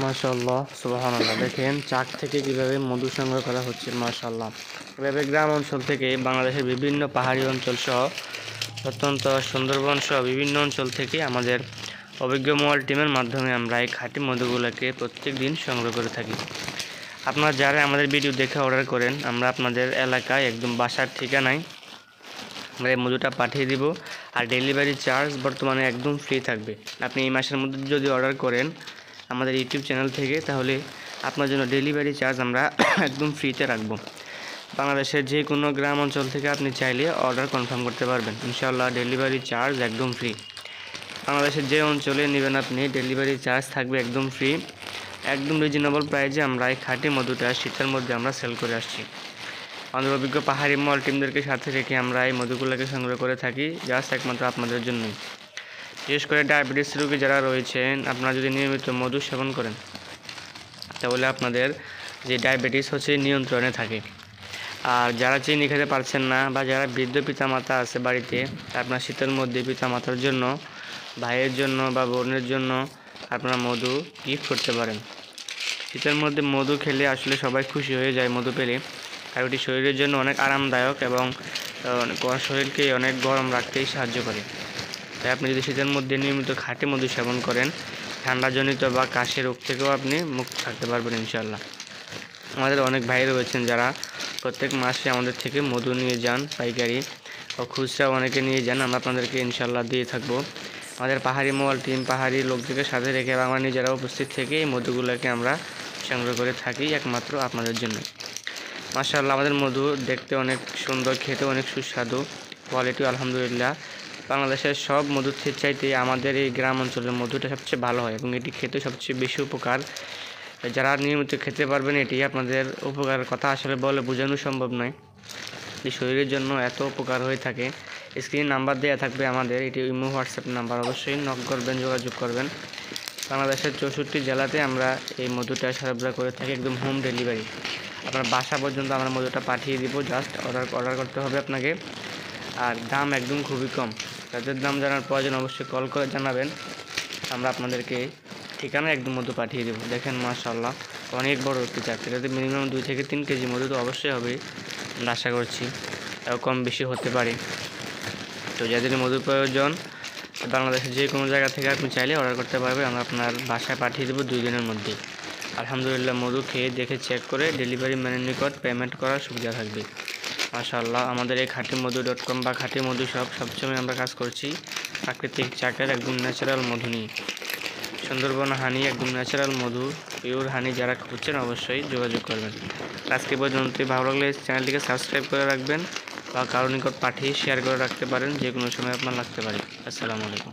মাশাআল্লাহ, সুবহানাল্লাহ। দেখেন চাক থেকে কিভাবে মধু সংগ্রহ করা হচ্ছে। মাশাআল্লাহ, এভাবে গ্রাম অঞ্চল থেকে বাংলাদেশের বিভিন্ন পাহাড়ি অঞ্চল সহ অত্যন্ত সুন্দরবন সহ বিভিন্ন অঞ্চল থেকে আমাদের অভিজ্ঞ মোয়াল টিমের মাধ্যমে আমরা এই খাঁটি মধুগুলোকে প্রত্যেক দিন সংগ্রহ করে থাকি। আপনারা যারা আমাদের ভিডিও দেখে অর্ডার করেন, আমরা আপনাদের এলাকায় একদম বাসার ঠিকানায় আমরা এই মধুটা পাঠিয়ে দিব। আর ডেলিভারি চার্জ বর্তমানে একদম ফ্রি থাকবে। আপনি এই মাসের মধ্যে যদি অর্ডার করেন আমাদের ইউটিউব চ্যানেল থেকে, তাহলে আপনার জন্য ডেলিভারি চার্জ আমরা একদম ফ্রিতে রাখবো। বাংলাদেশের যে কোনো গ্রাম অঞ্চল থেকে আপনি চাইলে অর্ডার কনফার্ম করতে পারবেন ইনশাআল্লাহ। ডেলিভারি চার্জ একদম ফ্রি। বাংলাদেশের যে অঞ্চলে নেবেন আপনি, ডেলিভারি চার্জ থাকবে একদম ফ্রি। একদম রিজনেবল প্রাইসে আমরা এই খাঁটি মধুটা শীতের মধ্যে আমরা সেল করে আসছি। আমাদের অভিজ্ঞ পাহাড়ি মল টিমদেরকে সাথে রেখে আমরা এই মধুগুলোকে সংগ্রহ করে থাকি জাস্ট একমাত্র আপনাদের জন্যই। বিশেষ করে ডায়াবেটিস রোগী যারা রয়েছেন, আপনারা যদি নিয়মিত মধু সেবন করেন তাহলে আপনাদের যে ডায়াবেটিস হচ্ছে নিয়ন্ত্রণে থাকে। আর যারা চিনি খেতে পারছেন না বা যারা বৃদ্ধ পিতামাতা আছে বাড়িতে, আপনার শীতের মধ্যে পিতামাতার জন্য, ভাইয়ের জন্য বা বোনের জন্য আপনারা মধু গিফট করতে পারেন। শীতের মধ্যে মধু খেলে আসলে সবাই খুশি হয়ে যায় মধু পেলে, আর ওটি শরীরের জন্য অনেক আরামদায়ক এবং শরীরকে অনেক গরম রাখতেই সাহায্য করে। তাই আপনি যদি শীতের মধ্যে নিয়মিত খাঁটি মধু সেবন করেন, ঠান্ডাজনিত বা কাশি রোগ থেকেও আপনি মুক্ত থাকতে পারবেন ইনশাআল্লাহ। আমাদের অনেক ভাই রয়েছেন যারা প্রত্যেক মাসে আমাদের থেকে মধু নিয়ে যান, পাইকারি ও খুচরা অনেকে নিয়ে যান। আমরা আপনাদেরকে ইনশাআল্লাহ দিয়ে থাকবো। আমাদের পাহাড়ি মোয়াল টিম পাহাড়ি লোকদেরকে সাথে রেখে আমরা নিজেরা উপস্থিত থেকে এই মধুগুলোকে আমরা সংগ্রহ করে থাকি একমাত্র আপনাদের জন্য। মাশাআল্লাহ, আমাদের মধু দেখতে অনেক সুন্দর, খেতে অনেক সুস্বাদু, কোয়ালিটি আলহামদুলিল্লাহ। বাংলাদেশের সব মধুর চাইতে আমাদের এই গ্রাম অঞ্চলের মধুটা সবচেয়ে ভালো হয় এবং এটি খেতে সবচেয়ে বেশি উপকার। যারা নিয়মিত খেতে পারবেন এটি আপনাদের উপকারের কথা আসলে বলে বোঝানো সম্ভব নয়। এই শরীরের জন্য এত উপকার হয়ে থাকে। স্ক্রিনে নাম্বার দেওয়া থাকবে আমাদের, এটি ইমো হোয়াটসঅ্যাপ নাম্বার, অবশ্যই নক করবেন, যোগাযোগ করবেন। বাংলাদেশের 64 জেলাতে আমরা এই মধুটা সরবরাহ করে থাকি একদম হোম ডেলিভারি। আপনার বাসা পর্যন্ত আমরা মধুটা পাঠিয়ে দিব, জাস্ট অর্ডার করতে হবে আপনাকে। আর দাম একদম খুবই কম। তাদের দাম জানার প্রয়োজন অবশ্যই কল করে জানাবেন, আমরা আপনাদেরকে ঠিকানা একদম মধু পাঠিয়ে দেবো। দেখেন মাশাআল্লাহ, অনেক বড় একটি চাক, এটাতে মিনিমাম 2 থেকে 3 কেজি মধু তো অবশ্যই হবে, আমরা আশা করছি, কম বেশি হতে পারে। তো যাদের মধুর প্রয়োজন বাংলাদেশের যে কোনো জায়গা থেকে আপনি চাইলে অর্ডার করতে পারবেন, আমরা আপনার বাসায় পাঠিয়ে দেবো 2 দিনের মধ্যে। আলহামদুলিল্লাহ, মধু খেয়ে দেখে চেক করে ডেলিভারি ম্যানের নিকট পেমেন্ট করার সুবিধা থাকবে। মাশাআল্লাহ, আমাদের এই খাঁটিমধু.com বা খাঁটি মধু সবসময় আমরা কাজ করছি প্রাকৃতিক চাকের একদম ন্যাচারাল মধু নিয়ে। সুন্দরবন হানি একদম ন্যাচারাল মধু, পিওর হানি যারা খুঁজছেন অবশ্যই যোগাযোগ করবেন। আজকে পর্যন্ত ভালো লাগলে চ্যানেলটিকে সাবস্ক্রাইব করে রাখবেন বা কারো নিকট পাঠিয়ে শেয়ার করে রাখতে পারেন, যে কোনো সময় আপনার লাগতে পারে। আসসালামু আলাইকুম।